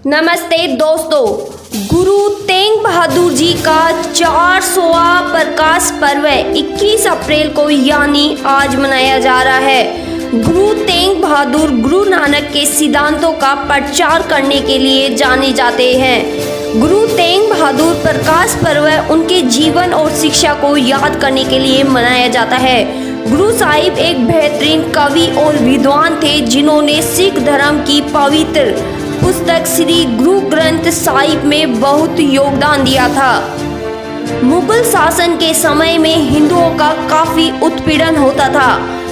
नमस्ते दोस्तों, गुरु तेग बहादुर जी का 400वां प्रकाश पर्व 21 अप्रैल को यानी आज मनाया जा रहा है। गुरु तेग बहादुर गुरु नानक के सिद्धांतों का प्रचार करने के लिए जाने जाते हैं। गुरु तेग बहादुर प्रकाश पर्व उनके जीवन और शिक्षा को याद करने के लिए मनाया जाता है। गुरु साहिब एक बेहतरीन कवि और विद्वान थे जिन्होंने सिख धर्म की पवित्र पुस्तक श्री गुरु ग्रंथ साहिब में बहुत योगदान दिया था। मुगल शासन के समय में हिंदुओं का काफी उत्पीड़न होता था।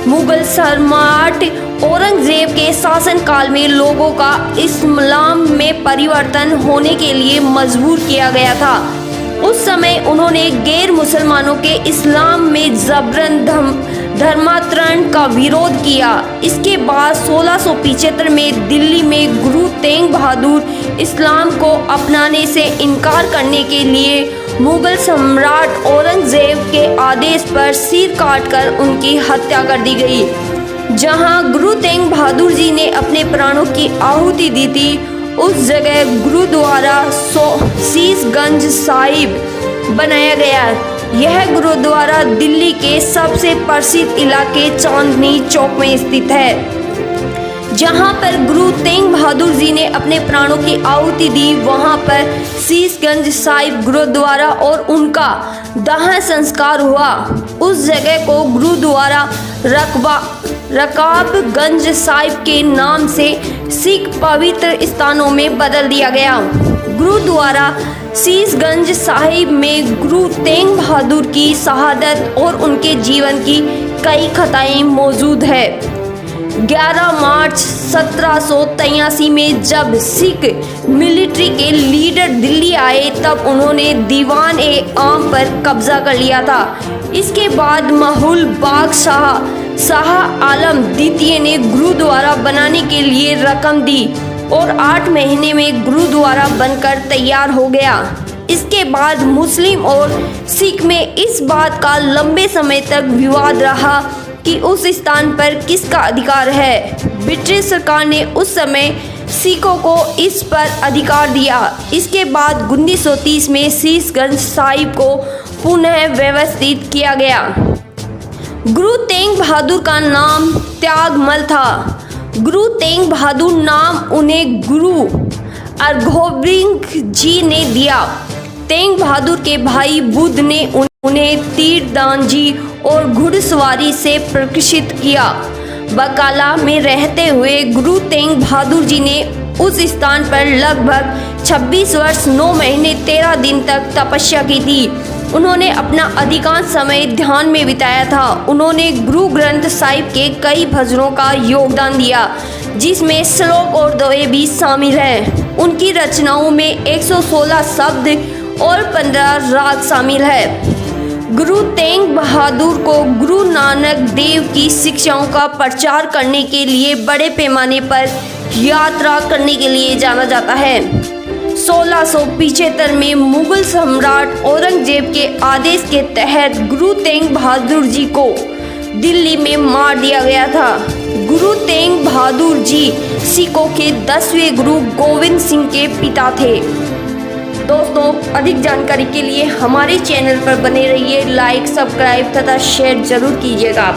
मुगल सम्राट औरंगजेब के शासनकाल में लोगों का इस्लाम में परिवर्तन होने के लिए मजबूर किया गया था। उस समय उन्होंने गैर मुसलमानों के इस्लाम में जबरन धर्मांतरण का विरोध किया। इसके बाद 1675 में दिल्ली में गुरु तेग बहादुर इस्लाम को अपनाने से इनकार करने के लिए मुगल सम्राट औरंगजेब के आदेश पर सिर काटकर उनकी हत्या कर दी गई। जहां गुरु तेग बहादुर जी ने अपने प्राणों की आहुति दी थी, उस जगह गुरुद्वारा शीशगंज साहिब बनाया गया। यह गुरुद्वारा दिल्ली के सबसे प्रसिद्ध इलाके चांदनी चौक में स्थित है। जहां पर गुरु तेग बहादुर जी ने अपने प्राणों की आहुति दी, वहां पर शीशगंज साहिब गुरुद्वारा और उनका दाह संस्कार हुआ। उस जगह को गुरुद्वारा रकाबगंज साहिब के नाम से सिख पवित्र स्थानों में बदल दिया गया। गुरुद्वारा शीशगंज साहिब में गुरु तेग बहादुर की शहादत और उनके जीवन की कई कथाएं मौजूद है। 11 मार्च 1783 में जब सिख मिलिट्री के लीडर दिल्ली आए, तब उन्होंने दीवान ए आम पर कब्जा कर लिया था। इसके बाद महुल शाह आलम द्वितीय ने गुरुद्वारा बनाने के लिए रकम दी और 8 महीने में गुरुद्वारा बनकर तैयार हो गया। इसके बाद मुस्लिम और सिख में इस बात का लंबे समय तक विवाद रहा कि उस स्थान पर किसका अधिकार है। ब्रिटिश सरकार ने उस समय सिखों को इस पर अधिकार दिया। इसके बाद 1930 में शीशगंज साहिब को पुनः व्यवस्थित किया गया। गुरु तेग बहादुर का नाम त्यागमल था। गुरु तेग बहादुर नाम उन्हें गुरु हरगोबिंद जी ने दिया। तेग बहादुर के भाई बुद्ध ने उन्हें तीरंदाजी और घुड़सवारी से प्रशिक्षित किया। बकाला में रहते हुए गुरु तेग बहादुर जी ने उस स्थान पर लगभग 26 वर्ष 9 महीने 13 दिन तक तपस्या की थी। उन्होंने अपना अधिकांश समय ध्यान में बिताया था। उन्होंने गुरु ग्रंथ साहिब के कई भजनों का योगदान दिया, जिसमें श्लोक और दोहे भी शामिल हैं। उनकी रचनाओं में 116 शब्द और 15 राग शामिल है। गुरु तेग बहादुर को गुरु नानक देव की शिक्षाओं का प्रचार करने के लिए बड़े पैमाने पर यात्रा करने के लिए जाना जाता है। 1675 में मुगल सम्राट औरंगजेब के आदेश के तहत गुरु तेग बहादुर जी को दिल्ली में मार दिया गया था। गुरु तेग बहादुर जी सिखों के 10वें गुरु गोविंद सिंह के पिता थे। दोस्तों, अधिक जानकारी के लिए हमारे चैनल पर बने रहिए। लाइक, सब्सक्राइब तथा शेयर जरूर कीजिएगा।